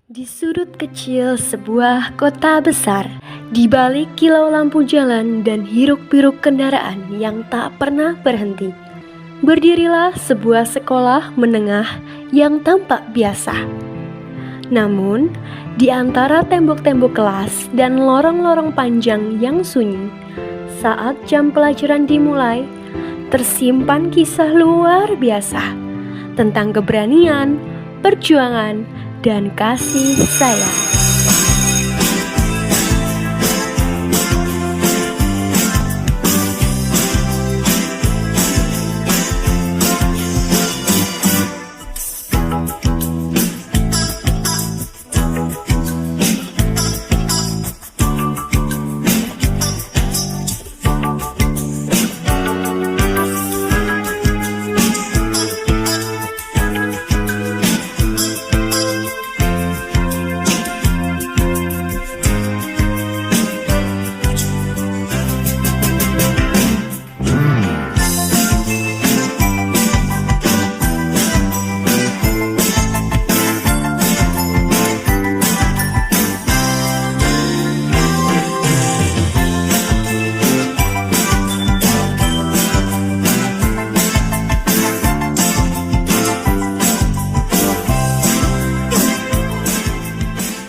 Di sudut kecil sebuah kota besar, di balik kilau lampu jalan dan hiruk-pikuk kendaraan yang tak pernah berhenti, berdirilah sebuah sekolah menengah yang tampak biasa. Namun, di antara tembok-tembok kelas dan lorong-lorong panjang yang sunyi, saat jam pelajaran dimulai, tersimpan kisah luar biasa tentang keberanian, perjuangan, dan kasih sayang.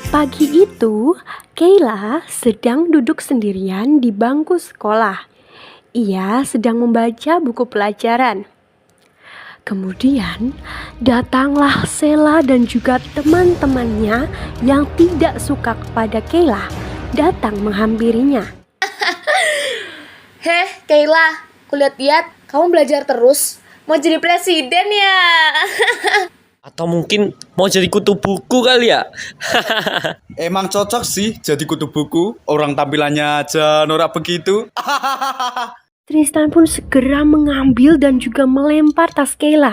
Pagi itu, Kayla sedang duduk sendirian di bangku sekolah. Ia sedang membaca buku pelajaran. Kemudian, datanglah Sheila dan juga teman-temannya yang tidak suka kepada Kayla datang menghampirinya. Heh, Kayla, kulihat-lihat kamu belajar terus. Mau jadi presiden ya? Atau mungkin mau jadi kutu buku kali ya? Emang cocok sih jadi kutu buku. Orang tampilannya aja norak begitu. Tristan pun segera mengambil dan juga melempar tas Kayla.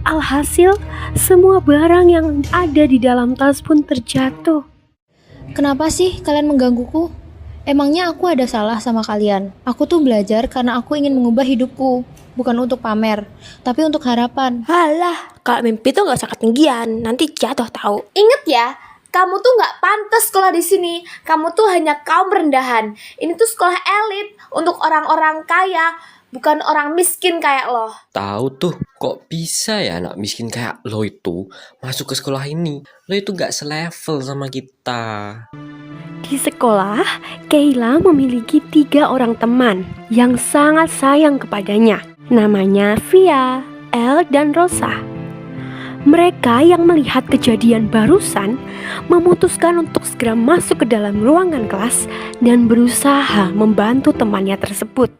Alhasil, semua barang yang ada di dalam tas pun terjatuh. Kenapa sih kalian menggangguku? Emangnya aku ada salah sama kalian? Aku tuh belajar karena aku ingin mengubah hidupku. Bukan untuk pamer, tapi untuk harapan. Halah, kalau mimpi tuh gak usah ketinggian, nanti jatuh tahu. Ingat ya, kamu tuh nggak pantas sekolah di sini. Kamu tuh hanya kaum rendahan. Ini tuh sekolah elit untuk orang-orang kaya, bukan orang miskin kayak lo. Tahu tuh, kok bisa ya anak miskin kayak lo itu masuk ke sekolah ini? Lo itu gak selevel sama kita. Di sekolah, Kayla memiliki 3 orang teman yang sangat sayang kepadanya. Namanya Via, Elle, dan Rosa. Mereka yang melihat kejadian barusan memutuskan untuk segera masuk ke dalam ruangan kelas dan berusaha membantu temannya tersebut.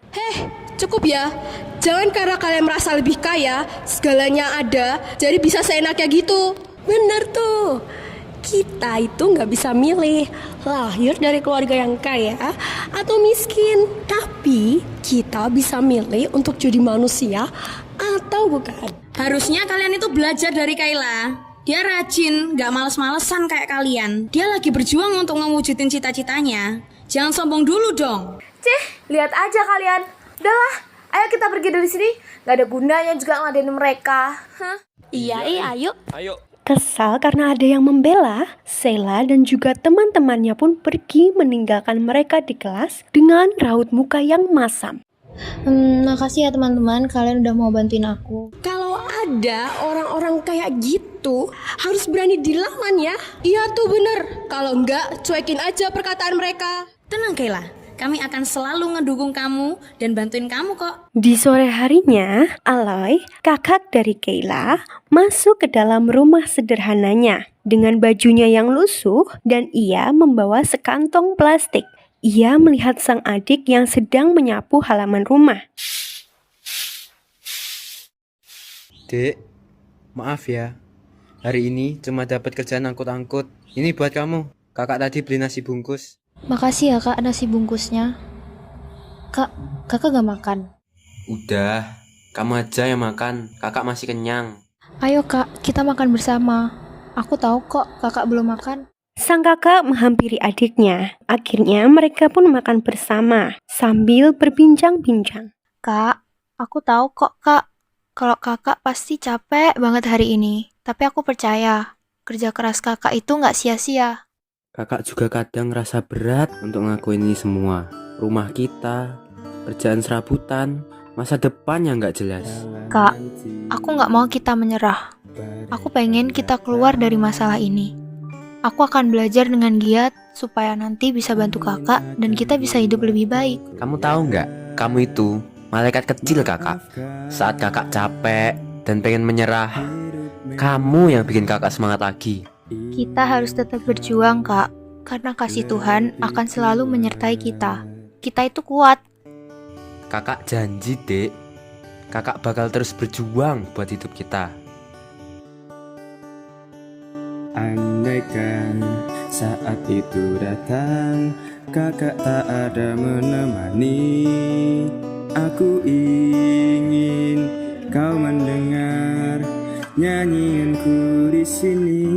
Cukup ya, jangan karena kalian merasa lebih kaya, segalanya ada, jadi bisa seenaknya gitu. Bener tuh, kita itu gak bisa milih lahir dari keluarga yang kaya atau miskin. Tapi kita bisa milih untuk jadi manusia atau bukan. Harusnya kalian itu belajar dari Kayla. Dia rajin, gak males-malesan kayak kalian. Dia lagi berjuang untuk mewujudin cita-citanya. Jangan sombong dulu dong. Lihat aja kalian. Udahlah, ayo kita pergi dari sini. Gak ada gunanya juga ngeladenin mereka. Iya, ayo. Ayo. Kesal karena ada yang membela, Sheila dan juga teman-temannya pun pergi meninggalkan mereka di kelas dengan raut muka yang masam. Makasih ya teman-teman, kalian udah mau bantuin aku. Kalau ada orang-orang kayak gitu, harus berani dilawan ya. Iya tuh bener, kalau enggak cuekin aja perkataan mereka. Tenang Kayla, kami akan selalu ngedukung kamu dan bantuin kamu kok. Di sore harinya, Aloy, kakak dari Kayla, masuk ke dalam rumah sederhananya dengan bajunya yang lusuh dan ia membawa sekantong plastik. Ia melihat sang adik yang sedang menyapu halaman rumah. Dek, maaf ya. Hari ini cuma dapat kerjaan angkut-angkut. Ini buat kamu. Kakak tadi beli nasi bungkus. Makasih ya kak nasi bungkusnya. Kak, kakak gak makan? Udah, kamu aja yang makan. Kakak masih kenyang. Ayo kak, kita makan bersama. Aku tahu kok kakak belum makan. Sang kakak menghampiri adiknya. Akhirnya mereka pun makan bersama sambil berbincang-bincang. Kak, aku tahu kok kak, kalau kakak pasti capek banget hari ini. Tapi aku percaya, kerja keras kakak itu nggak sia-sia. Kakak juga kadang ngerasa berat untuk ngakuin ini semua. Rumah kita, kerjaan serabutan, masa depan yang nggak jelas. Kak, aku nggak mau kita menyerah. Aku pengen kita keluar dari masalah ini. Aku akan belajar dengan giat supaya nanti bisa bantu kakak dan kita bisa hidup lebih baik. Kamu tahu nggak? Kamu itu malaikat kecil kakak. Saat kakak capek dan pengen menyerah, kamu yang bikin kakak semangat lagi. Kita harus tetap berjuang, Kak, karena kasih Tuhan akan selalu menyertai kita. Kita itu kuat. Kakak janji, Dek. Kakak bakal terus berjuang buat hidup kita. Andaikan saat itu datang, kakak tak ada menemani. Aku ingin kau mendengar nyanyianku di sini.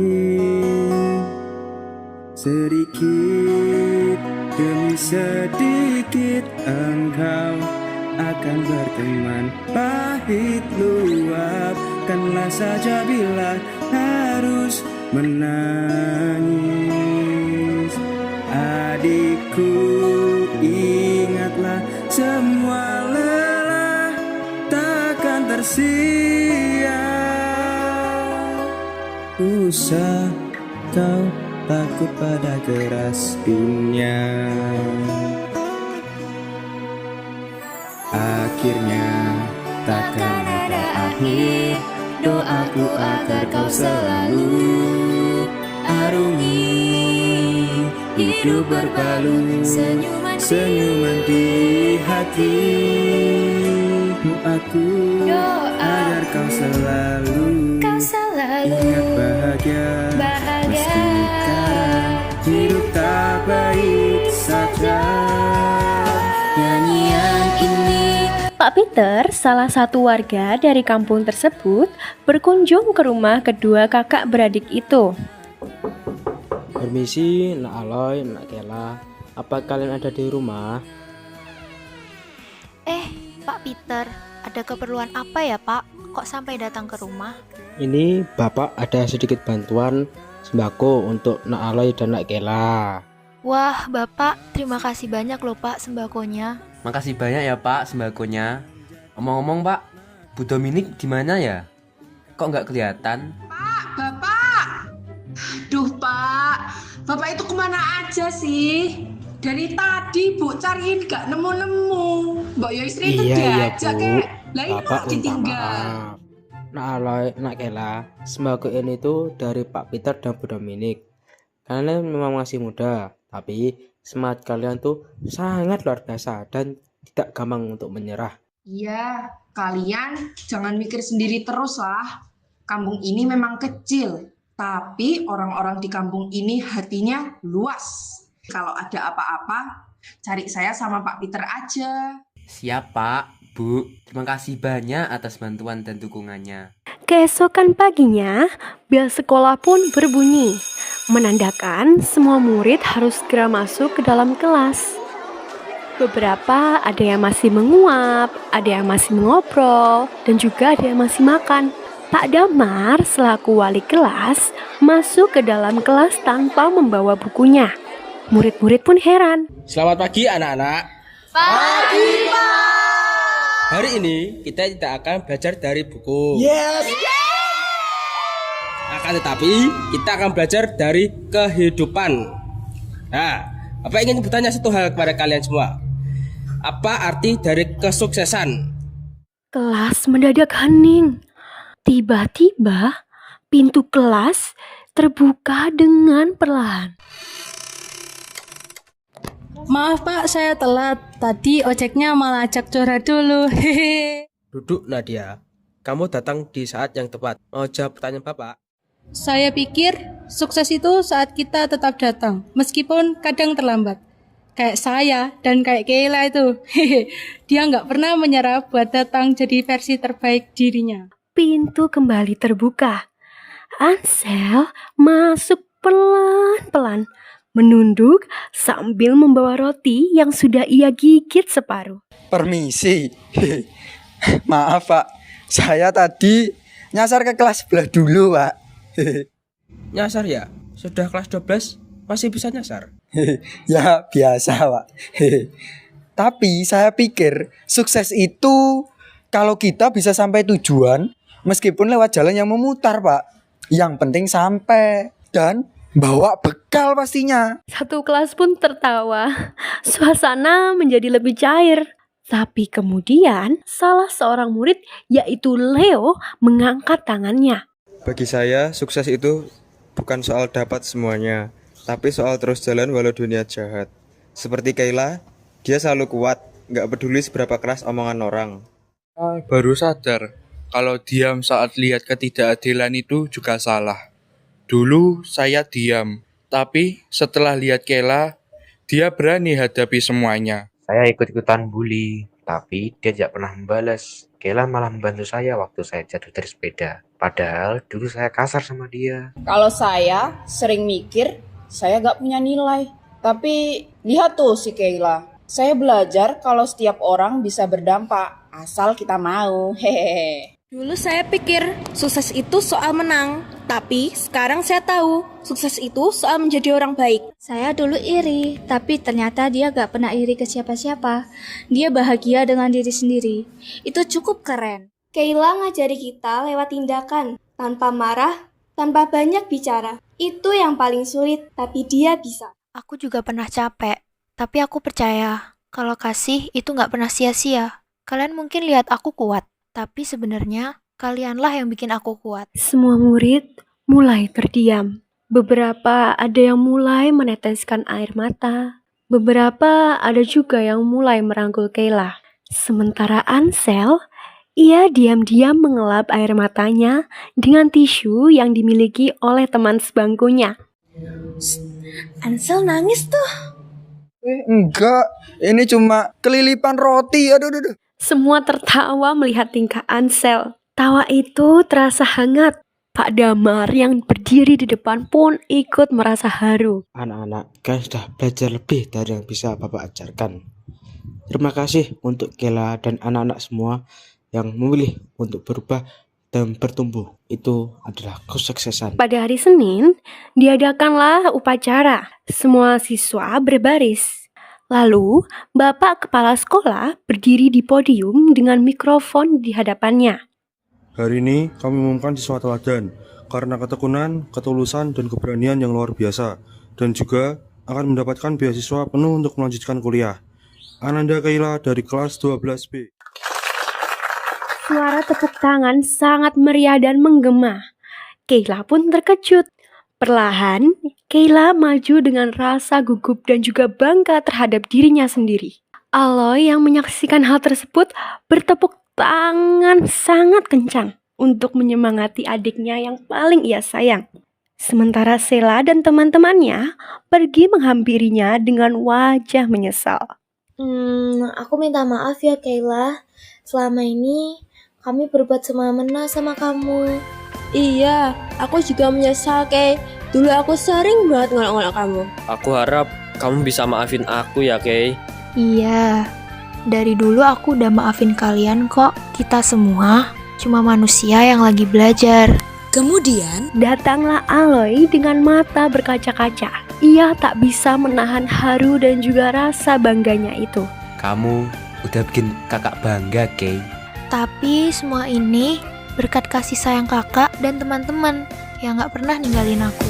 Sedikit demi sedikit engkau akan berteman. Pahit luapkanlah saja bila harus menangis. Adikku, ingatlah semua lelah takkan tersia. Usah kau takut pada keras dunia. Akhirnya takkan ada akhir. Doaku agar kau selalu arungi hidup berpalu. Senyuman di hati. Doaku agar kau selalu ingat bahagia. Meski kadang hidup tak baik saja. Nyanyian ini. Pak Peter, salah satu warga dari kampung tersebut, berkunjung ke rumah kedua kakak beradik itu. Permisi, Nak Aloy, Nak Kela. Apa kalian ada di rumah? Pak Peter, ada keperluan apa ya, Pak? Kok sampai datang ke rumah? Ini Bapak ada sedikit bantuan sembako untuk Nak Aloy dan Nak Kela. Wah, Bapak, terima kasih banyak loh, Pak, sembakonya. Makasih banyak ya Pak sembakonya. Omong-omong Pak, Bu Dominik di mana ya? Kok nggak kelihatan? Bapak! Duh Pak, Bapak itu kemana aja sih? Dari tadi Bu cariin gak nemu-nemu. Mbak yo istri itu diajak kek. Lah ini Bapak malah ditinggal. Nak Aloy, Nak Kela, sembako ini tuh dari Pak Peter dan Bu Dominik. Kalian memang masih muda, tapi semangat kalian tuh sangat luar biasa dan tidak gampang untuk menyerah. Iya, kalian jangan mikir sendiri terus lah. Kampung ini memang kecil, tapi orang-orang di kampung ini hatinya luas. Kalau ada apa-apa, cari saya sama Pak Peter aja. Siap Pak, Bu. Terima kasih banyak atas bantuan dan dukungannya. Keesokan paginya, bel sekolah pun berbunyi, menandakan semua murid harus segera masuk ke dalam kelas. Beberapa ada yang masih menguap, ada yang masih mengobrol, dan juga ada yang masih makan. Pak Damar selaku wali kelas masuk ke dalam kelas tanpa membawa bukunya. Murid-murid pun heran. Selamat pagi anak-anak. Pagi Pak. Hari ini kita tidak akan belajar dari buku. Yes. Akan tetapi kita akan belajar dari kehidupan. Nah, Bapak ingin bertanya satu hal kepada kalian semua. Apa arti dari kesuksesan? Kelas mendadak hening. Tiba-tiba pintu kelas terbuka dengan perlahan. Maaf Pak, saya telat. Tadi ojeknya malah ajak curhat dulu. Hehe. Duduk Nadia. Kamu datang di saat yang tepat. Mau jawab pertanyaan Bapak? Saya pikir sukses itu saat kita tetap datang, meskipun kadang terlambat. Kayak saya dan kayak Keila itu. Hehe. Dia nggak pernah menyerah buat datang jadi versi terbaik dirinya. Pintu kembali terbuka. Ansel masuk pelan-pelan, menunduk sambil membawa roti yang sudah ia gigit separuh. Permisi. Maaf Pak, saya tadi nyasar ke kelas sebelah dulu Pak. Nyasar ya? Sudah kelas 12 masih bisa nyasar? Ya biasa Pak. Tapi saya pikir sukses itu kalau kita bisa sampai tujuan meskipun lewat jalan yang memutar Pak. Yang penting sampai dan bawa bekal pastinya. Satu kelas pun tertawa. Suasana menjadi lebih cair. Tapi kemudian salah seorang murid yaitu Leo mengangkat tangannya. Bagi saya, sukses itu bukan soal dapat semuanya, tapi soal terus jalan walau dunia jahat. Seperti Kayla, dia selalu kuat, nggak peduli seberapa keras omongan orang. Baru sadar kalau diam saat lihat ketidakadilan itu juga salah. Dulu saya diam, tapi setelah lihat Kayla, dia berani hadapi semuanya. Saya ikut-ikutan bully, tapi dia tidak pernah membalas. Kayla malah membantu saya waktu saya jatuh dari sepeda. Padahal dulu saya kasar sama dia. Kalau saya sering mikir, saya gak punya nilai. Tapi lihat tuh si Kayla. Saya belajar kalau setiap orang bisa berdampak, asal kita mau. Hehehe. Dulu saya pikir sukses itu soal menang, tapi sekarang saya tahu sukses itu soal menjadi orang baik. Saya dulu iri, tapi ternyata dia gak pernah iri ke siapa-siapa. Dia bahagia dengan diri sendiri. Itu cukup keren. Kayla ngajari kita lewat tindakan, tanpa marah, tanpa banyak bicara. Itu yang paling sulit, tapi dia bisa. Aku juga pernah capek, tapi aku percaya kalau kasih itu gak pernah sia-sia. Kalian mungkin lihat aku kuat, tapi sebenarnya kalianlah yang bikin aku kuat. Semua murid mulai terdiam. Beberapa ada yang mulai meneteskan air mata. Beberapa ada juga yang mulai merangkul Kayla. Sementara Ansel, ia diam-diam mengelap air matanya dengan tisu yang dimiliki oleh teman sebangkunya. Ansel nangis tuh. Enggak, ini cuma kelilipan roti. Aduh. Semua tertawa melihat tingkah Ansel. Tawa itu terasa hangat. Pak Damar yang berdiri di depan pun ikut merasa haru. Anak-anak, kalian sudah belajar lebih dari yang bisa Bapak ajarkan. Terima kasih untuk Kayla dan anak-anak semua yang memilih untuk berubah dan bertumbuh. Itu adalah kesuksesan. Pada hari Senin, diadakanlah upacara. Semua siswa berbaris. Lalu, Bapak Kepala Sekolah berdiri di podium dengan mikrofon di hadapannya. Hari ini kami mengumumkan siswa teladan karena ketekunan, ketulusan, dan keberanian yang luar biasa. Dan juga akan mendapatkan beasiswa penuh untuk melanjutkan kuliah. Ananda Kayla dari kelas 12B. Suara tepuk tangan sangat meriah dan menggema. Kayla pun terkejut. Perlahan, Kayla maju dengan rasa gugup dan juga bangga terhadap dirinya sendiri. Aloy yang menyaksikan hal tersebut bertepuk tangan sangat kencang untuk menyemangati adiknya yang paling ia sayang. Sementara Sheila dan teman-temannya pergi menghampirinya dengan wajah menyesal. Aku minta maaf ya Kayla. Selama ini kami berbuat semena-mena sama kamu. Iya, aku juga menyesal, Kay. Dulu aku sering banget ngolok-ngolok kamu. Aku harap kamu bisa maafin aku ya, Kay. Iya, dari dulu aku udah maafin kalian kok. Kita semua cuma manusia yang lagi belajar. Kemudian datanglah Aloy dengan mata berkaca-kaca. Ia tak bisa menahan haru dan juga rasa bangganya itu. Kamu udah bikin kakak bangga, Kay. Tapi semua ini berkat kasih sayang kakak dan teman-teman yang gak pernah ninggalin aku.